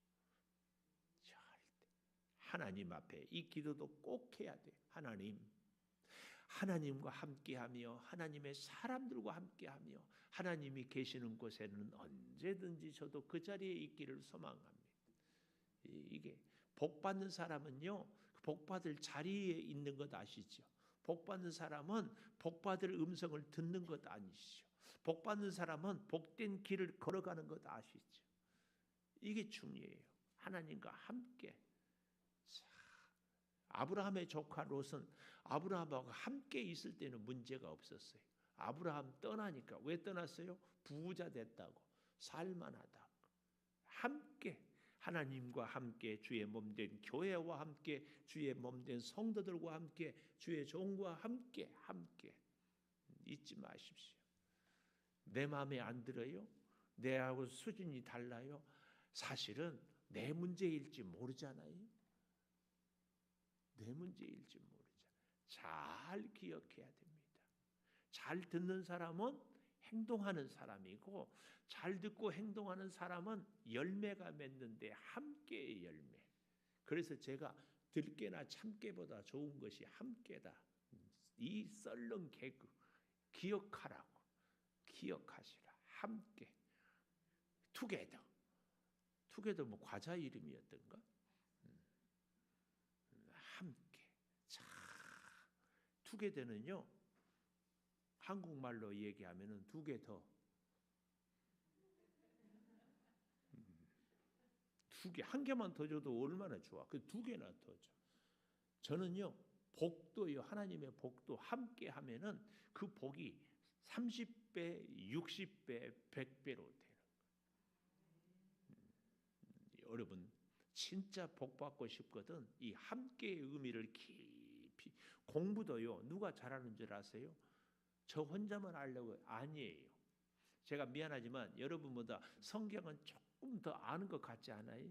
절대. 하나님 앞에 이 기도도 꼭 해야 돼. 하나님과 함께하며 하나님의 사람들과 함께하며 하나님이 계시는 곳에는 언제든지 저도 그 자리에 있기를 소망합니다. 이게 복받는 사람은요 복받을 자리에 있는 것 아시죠? 복받는 사람은 복받을 음성을 듣는 것 아니시죠? 복받는 사람은 복된 길을 걸어가는 것 아시죠? 이게 중요해요. 하나님과 함께. 자, 아브라함의 조카 롯은 아브라함하고 함께 있을 때는 문제가 없었어요. 아브라함 떠나니까 왜 떠났어요? 부자 됐다고 살만하다고. 함께 하나님과 함께 주의 몸된 교회와 함께 주의 몸된 성도들과 함께 주의 종과 함께 잊지 마십시오. 내 마음에 안 들어요? 내하고 수준이 달라요? 사실은 내 문제일지 모르잖아요. 내 문제일지 모르잖아요. 잘 기억해야 됩니다. 잘 듣는 사람은 행동하는 사람이고 잘 듣고 행동하는 사람은 열매가 맺는데 함께의 열매. 그래서 제가 들깨나 참깨보다 좋은 것이 함께다. 이 썰렁 개그 기억하라고. 기억하시라. 함께. 투게더. 투게더 뭐 과자 이름이었던가? 함께. 자, 투게더는요. 한국말로 얘기하면은 두 개 더. 두 개, 한 개만 더 줘도 얼마나 좋아. 그 두 개나 더 줘. 저는요, 복도요, 하나님의 복도 함께 하면은 그 복이 30배, 60배, 100배로 되는 거예요. 여러분, 진짜 복 받고 싶거든. 이 함께의 의미를 깊이. 공부도요, 누가 잘하는 줄 아세요? 저 혼자만 알려고 아니에요. 제가 미안하지만 여러분보다 성경은 조금 더 아는 것 같지 않아요?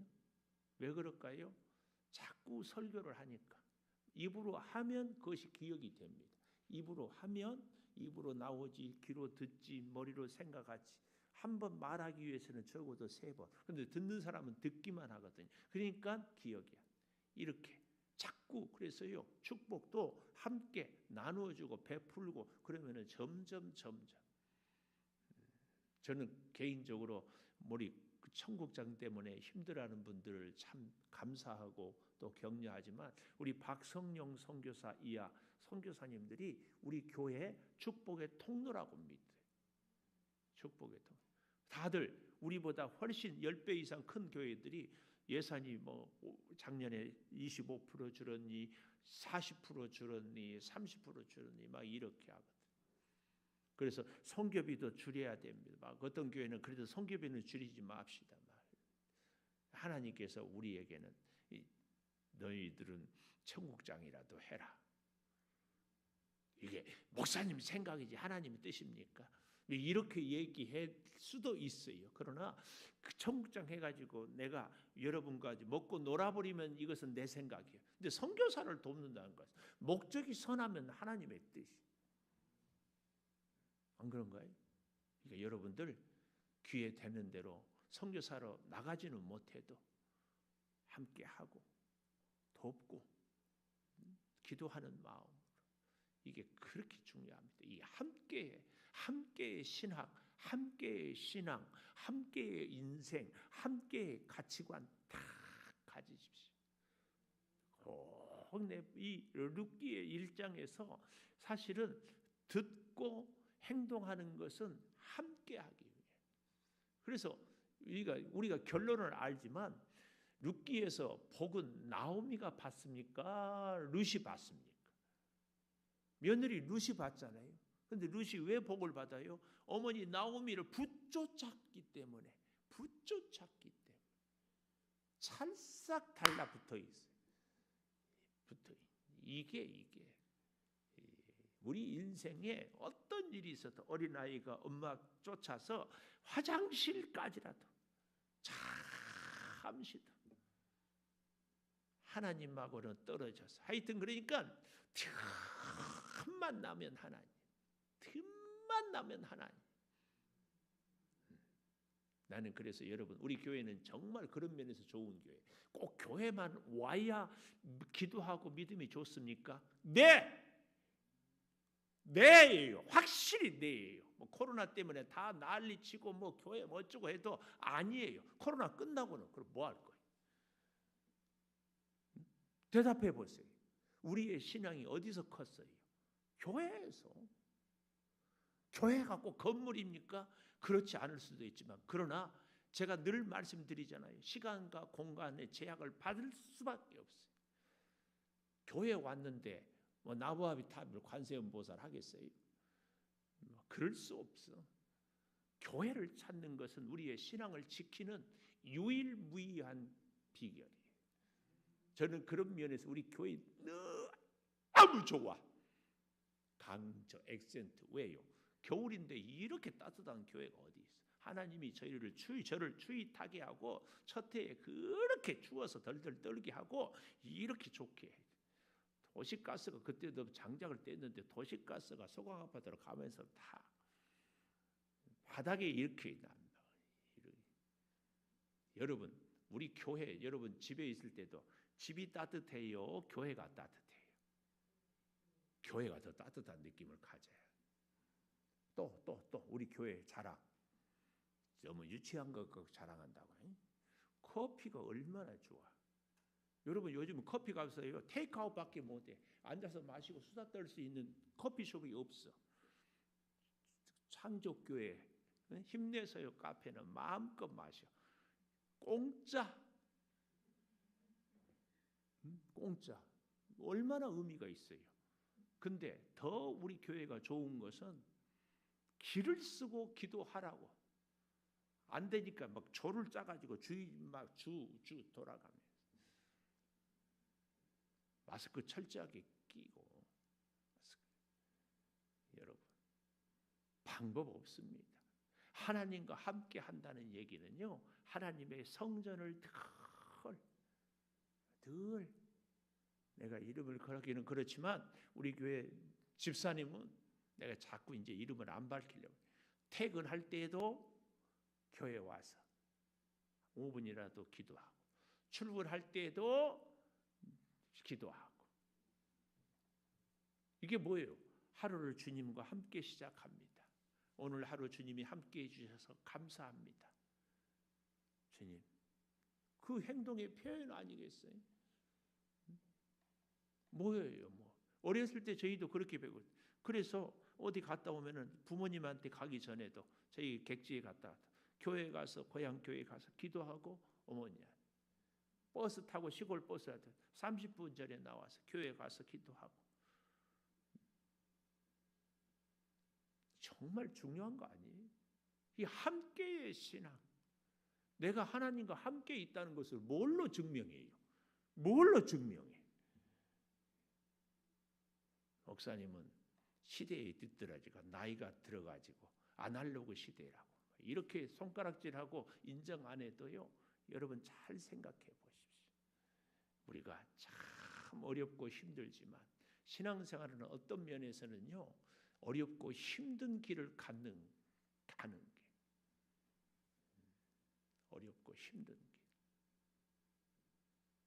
왜 그럴까요? 자꾸 설교를 하니까. 입으로 하면 그것이 기억이 됩니다. 입으로 하면 입으로 나오지, 귀로 듣지, 머리로 생각하지. 한 번 말하기 위해서는 적어도 3번. 그런데 듣는 사람은 듣기만 하거든요. 그러니까 기억이야. 이렇게. 자꾸 그래서요 축복도 함께 나누어주고 베풀고 그러면은 점점 저는 개인적으로 우리 청국장 때문에 힘들어하는 분들을 참 감사하고 또 격려하지만 우리 박성용 선교사 이하 선교사님들이 우리 교회 축복의 통로라고 믿어요. 축복의 통로. 다들 우리보다 훨씬 10배 이상 큰 교회들이 예산이 뭐 작년에 25% 줄었니 40% 줄었니 30% 줄었니 막 이렇게 하거든. 그래서 선교비도 줄여야 됩니다. 막 어떤 교회는 그래도 선교비는 줄이지 맙시다. 하나님께서 우리에게는 너희들은 청국장이라도 해라. 이게 목사님 생각이지 하나님의 뜻입니까? 이렇게 얘기할 수도 있어요. 그러나 그 청국장 해가지고 내가 여러분과 먹고 놀아버리면 이것은 내 생각이에요. 근데 선교사를 돕는다는 것은 목적이 선하면 하나님의 뜻이. 안 그런가요? 그러니까 여러분들 귀에 되는 대로 선교사로 나가지는 못해도 함께 하고 돕고 기도하는 마음 이게 그렇게 중요합니다. 이 함께의 신학, 함께의 신앙, 함께의 인생, 함께의 가치관 다 가지십시오. 이 룻기의 1장에서 사실은 듣고 행동하는 것은 함께하기 위해. 그래서 우리가 결론을 알지만 룻기에서 복은 나오미가 받습니까? 룻이 받습니까? 며느리 룻이 받잖아요. 그런데 룻이 왜 복을 받아요? 어머니 나오미를 붙쫓았기 때문에 찰싹 달라붙어 있어요. 이게 우리 인생에 어떤 일이 있어도 어린아이가 엄마 쫓아서 화장실까지라도 잠시도 하나님하고는 떨어져서 하여튼 그러니까 틈만 나면 하나님 나는 그래서 여러분 우리 교회는 정말 그런 면에서 좋은 교회. 꼭 교회만 와야 기도하고 믿음이 좋습니까? 네예요. 확실히 네예요. 뭐 코로나 때문에 다 난리치고 뭐 교회 어쩌고 해도 아니에요. 코로나 끝나고는 그럼 뭐 할 거예요? 대답해 보세요. 우리의 신앙이 어디서 컸어요? 교회에서. 교회가 꼭 건물입니까? 그렇지 않을 수도 있지만 그러나 제가 늘 말씀드리잖아요. 시간과 공간의 제약을 받을 수밖에 없어요. 교회 왔는데 뭐 나부아비탑을 관세음보살 하겠어요? 그럴 수 없어. 교회를 찾는 것은 우리의 신앙을 지키는 유일무이한 비결이에요. 저는 그런 면에서 우리 교회 너무 좋아. 강조, 액센트. 왜요? 겨울인데 이렇게 따뜻한 교회가 어디 있어? 하나님이 저를 추위 타게 하고 첫 해에 그렇게 추워서 덜덜 떨게 하고 이렇게 좋게 해. 도시가스가 그때도 장작을 뗐는데 도시가스가 소강 아파트로 가면서 다 바닥에 이렇게 납니다. 여러분, 우리 교회 여러분 집에 있을 때도 집이 따뜻해요, 교회가 따뜻해요? 교회가 더 따뜻한 느낌을 가져요. 또 우리 교회 자랑. 너무 유치한 거 자랑한다고. 커피가 얼마나 좋아. 여러분 요즘 커피 값어요 테이크아웃밖에 못해. 앉아서 마시고 수다 떨 수 있는 커피숍이 없어. 창조교회 힘내서요 카페는 마음껏 마셔. 공짜. 공짜. 얼마나 의미가 있어요. 근데 더 우리 교회가 좋은 것은 길을 쓰고 기도하라고. 안 되니까 막 조를 짜가지고 주 돌아가면서 마스크 철저하게 끼고. 여러분 방법 없습니다. 하나님과 함께 한다는 얘기는요, 하나님의 성전을 늘 내가 이름을 걸기는 그렇지만 우리 교회 집사님은 내가 자꾸 이제 이름을 안 밝히려고 퇴근할 때에도 교회 와서 5분이라도 기도하고 출근할 때에도 기도하고. 이게 뭐예요? 하루를 주님과 함께 시작합니다. 오늘 하루 주님이 함께 해주셔서 감사합니다. 주님, 그 행동의 표현 아니겠어요? 뭐예요? 어렸을 때 저희도 그렇게 배웠어요. 그래서 어디 갔다 오면은 부모님한테 가기 전에도 저희 객지에 갔다 왔다. 교회 가서 고향 교회 가서 기도하고 어머니한테 버스 타고 시골 버스 타고 30분 전에 나와서 교회 가서 기도하고. 정말 중요한 거 아니에요? 이 함께의 신앙. 내가 하나님과 함께 있다는 것을 뭘로 증명해요? 뭘로 증명해? 목사님은 시대에 뒤떨어지고 나이가 들어가지고 아날로그 시대라고 이렇게 손가락질하고 인정 안 해도요, 여러분 잘 생각해 보십시오. 우리가 참 어렵고 힘들지만 신앙생활은 어떤 면에서는요, 어렵고 힘든 길을 가는 게 어렵고 힘든 길.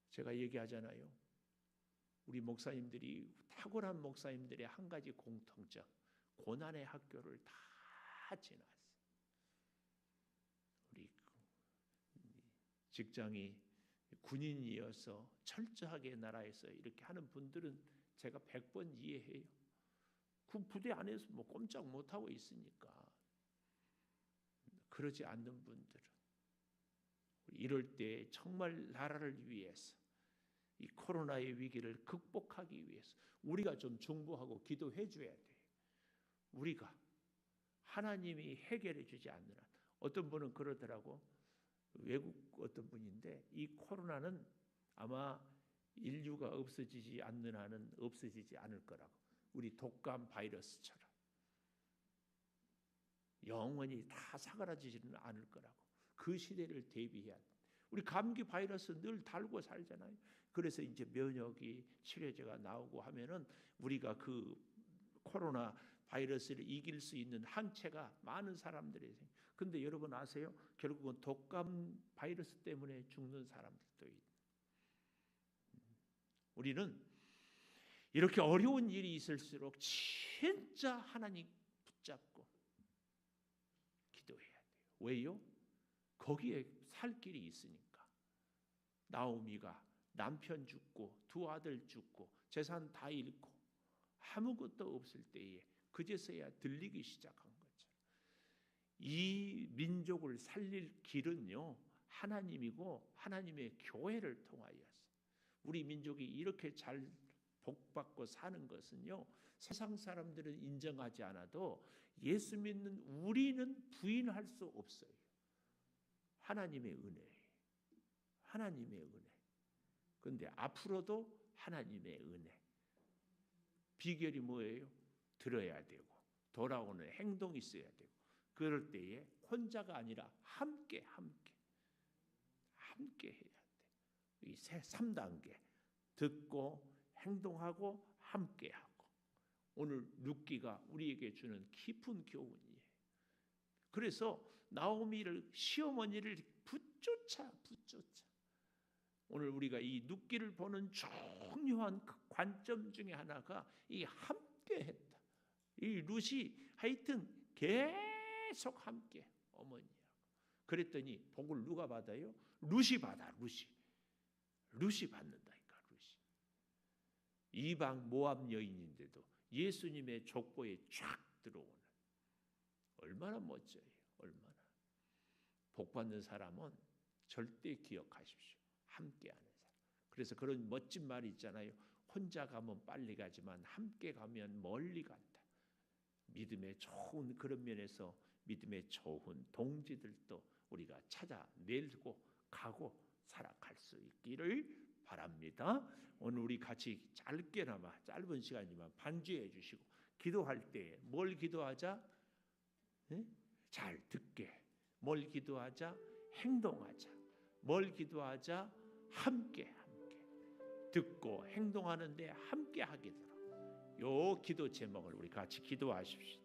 제가 얘기하잖아요. 우리 목사님들이 탁월한 목사님들의 한 가지 공통점, 고난의 학교를 다 지났어요. 우리 직장이 군인이어서 철저하게 나라에서 이렇게 하는 분들은 제가 100번 이해해요. 그 부대 안에서 꼼짝 못하고 있으니까. 그러지 않는 분들은 이럴 때 정말 나라를 위해서 이 코로나의 위기를 극복하기 위해서 우리가 좀 중보하고 기도해 줘야 돼요. 우리가 하나님이 해결해 주지 않는 한. 어떤 분은 그러더라고. 외국 어떤 분인데 이 코로나는 아마 인류가 없어지지 않는 한은 없어지지 않을 거라고. 우리 독감 바이러스처럼 영원히 다 사그라지지는 않을 거라고. 그 시대를 대비해야 돼. 우리 감기 바이러스 늘 달고 살잖아요. 그래서 이제 면역이 치료제가 나오고 하면은 우리가 그 코로나 바이러스를 이길 수 있는 항체가 많은 사람들이 생겨. 근데 여러분 아세요? 결국은 독감 바이러스 때문에 죽는 사람들도 있고. 우리는 이렇게 어려운 일이 있을수록 진짜 하나님 붙잡고 기도해야 돼요. 왜요? 거기에 살 길이 있으니까. 나오미가 남편 죽고 두 아들 죽고 재산 다 잃고 아무것도 없을 때에 그제서야 들리기 시작한 거죠. 이 민족을 살릴 길은요, 하나님이고 하나님의 교회를 통하여서. 우리 민족이 이렇게 잘 복받고 사는 것은요, 세상 사람들은 인정하지 않아도 예수 믿는 우리는 부인할 수 없어요. 하나님의 은혜예요. 하나님의 은혜. 그런데 앞으로도 하나님의 은혜. 비결이 뭐예요? 들어야 되고 돌아오는 행동이 있어야 되고, 그럴 때에 혼자가 아니라 함께 해야 돼. 이 3단계 듣고 행동하고 함께하고. 오늘 룻기가 우리에게 주는 깊은 교훈이에요. 그래서 나오미를, 시어머니를 붙쫓아. 오늘 우리가 이 룻기를 보는 중요한 그 관점 중에 하나가 이 함께했다. 이 룻이 하여튼 계속 함께 어머니하고. 그랬더니 복을 누가 받아요? 룻이 받아. 룻이 받는다니까. 이방 모압 여인인데도 예수님의 족보에 쫙 들어오는, 얼마나 멋져요. 얼마나. 복 받는 사람은 절대 기억하십시오. 함께하는 사람. 그래서 그런 멋진 말이 있잖아요. 혼자 가면 빨리 가지만 함께 가면 멀리 간다. 믿음의 좋은 그런 면에서 믿음의 좋은 동지들도 우리가 찾아내고 가고 살아갈 수 있기를 바랍니다. 오늘 우리 같이 짧게나마 짧은 시간이지만 반주해 주시고, 기도할 때 뭘 기도하자? 네? 잘 듣게. 뭘 기도하자? 행동하자. 뭘 기도하자? 함께. 듣고 행동하는데 함께 하게 되라. 요 기도 제목을 우리 같이 기도하십시오.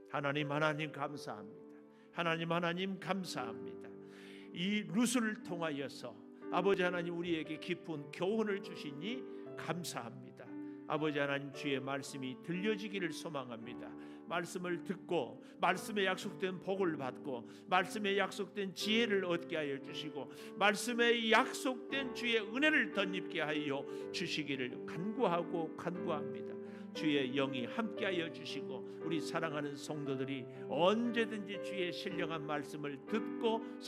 하나님 감사합니다. 하나님 감사합니다. 이 룻을 통하여서 아버지 하나님 우리에게 깊은 교훈을 주시니 감사합니다. 아버지 하나님 주의 말씀이 들려지기를 소망합니다. 말씀을 듣고 말씀에 약속된 복을 받고 말씀에 약속된 지혜를 얻게 하여 주시고 말씀에 약속된 주의 은혜를 덧입게 하여 주시기를 간구합니다. 주의 영이 함께하여 주시고 우리 사랑하는 성도들이 언제든지 주의 신령한 말씀을 듣고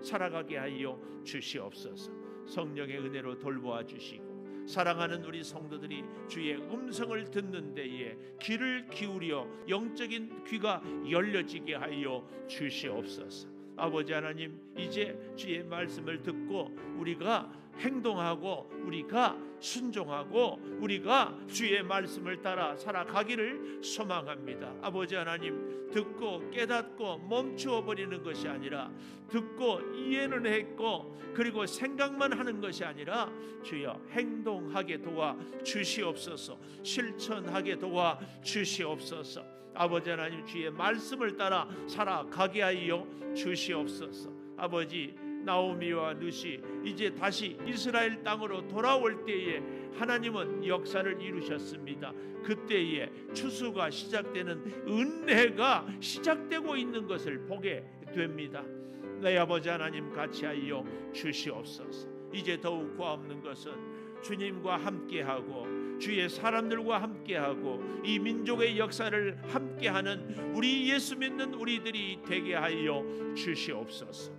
살아가게 하여 주시옵소서. 성령의 은혜로 돌보아 주시고 사랑하는 우리 성도들이 주의 음성을 듣는 데에 귀를 기울여 영적인 귀가 열려지게 하여 주시옵소서. 아버지 하나님, 이제 주의 말씀을 듣고 우리가 행동하고 우리가 순종하고 우리가 주의 말씀을 따라 살아가기를 소망합니다. 아버지 하나님, 듣고 깨닫고 멈추어 버리는 것이 아니라 듣고 이해는 했고 그리고 생각만 하는 것이 아니라 주여 행동하게 도와 주시옵소서. 실천하게 도와 주시옵소서. 아버지 하나님, 주의 말씀을 따라 살아가게 하여 주시옵소서. 아버지, 나오미와 룻이 이제 다시 이스라엘 땅으로 돌아올 때에 하나님은 역사를 이루셨습니다. 그때에 추수가 시작되는 은혜가 시작되고 있는 것을 보게 됩니다. 내 아버지 하나님, 같이 하여 주시옵소서. 이제 더욱 구하옵는 것은 주님과 함께하고 주의 사람들과 함께하고 이 민족의 역사를 함께하는 우리 예수 믿는 우리들이 되게 하여 주시옵소서.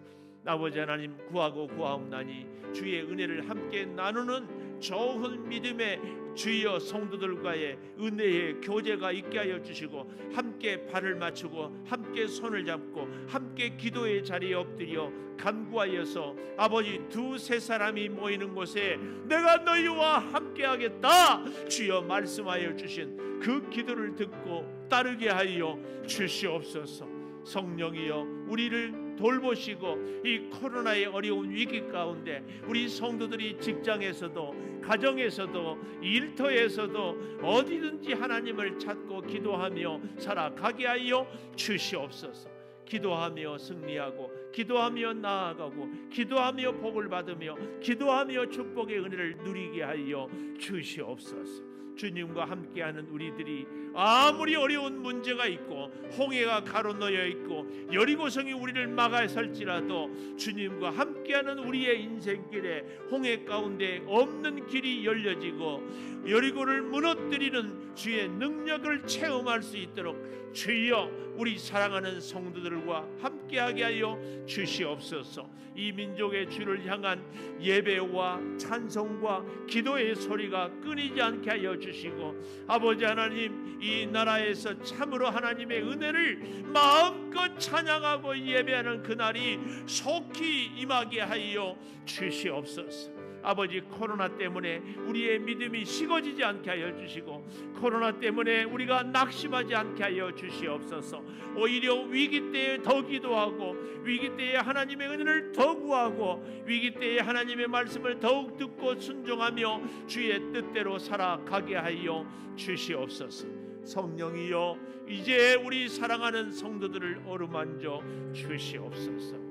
아버지 하나님, 구하옵나니 주의 은혜를 함께 나누는 좋은 믿음의 주여 성도들과의 은혜의 교제가 있게 하여 주시고 함께 발을 맞추고 함께 손을 잡고 함께 기도의 자리에 엎드려 간구하여서 아버지, 두세 사람이 모이는 곳에 내가 너희와 함께 하겠다 주여 말씀하여 주신 그 기도를 듣고 따르게 하여 주시옵소서. 성령이여, 우리를 돌보시고 이 코로나의 어려운 위기 가운데 우리 성도들이 직장에서도 가정에서도 일터에서도 어디든지 하나님을 찾고 기도하며 살아가게 하여 주시옵소서. 기도하며 승리하고 기도하며 나아가고 기도하며 복을 받으며 기도하며 축복의 은혜를 누리게 하여 주시옵소서. 주님과 함께하는 우리들이 아무리 어려운 문제가 있고 홍해가 가로놓여 있고 여리고성이 우리를 막아설지라도 주님과 함께하는 우리의 인생길에 홍해 가운데 없는 길이 열려지고 여리고를 무너뜨리는 주의 능력을 체험할 수 있도록 주여 우리 사랑하는 성도들과 함께하게 하여 주시옵소서. 이 민족의 주를 향한 예배와 찬송과 기도의 소리가 끊이지 않게 하여 주시고 아버지 하나님, 이 나라에서 참으로 하나님의 은혜를 마음껏 찬양하고 예배하는 그날이 속히 임하게 하여 주시옵소서. 아버지, 코로나 때문에 우리의 믿음이 식어지지 않게 하여 주시고, 코로나 때문에 우리가 낙심하지 않게 하여 주시옵소서. 오히려 위기 때에 더 기도하고, 위기 때에 하나님의 은혜를 더 구하고, 위기 때에 하나님의 말씀을 더욱 듣고 순종하며 주의 뜻대로 살아가게 하여 주시옵소서. 성령이여, 이제 우리 사랑하는 성도들을 어루만져 주시옵소서.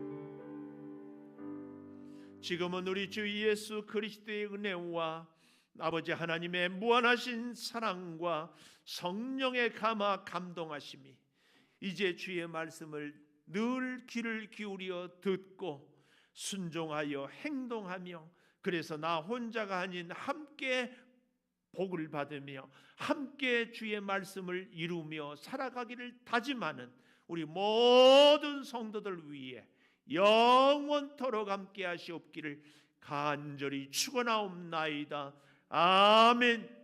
지금은 우리 주 예수 그리스도의 은혜와 아버지 하나님의 무한하신 사랑과 성령의 감화 감동하심이 이제 주의 말씀을 늘 귀를 기울여 듣고 순종하여 행동하며, 그래서 나 혼자가 아닌 함께 복을 받으며 함께 주의 말씀을 이루며 살아가기를 다짐하는 우리 모든 성도들 위해 영원토록 함께 하시옵기를 간절히 축원하옵나이다. 아멘.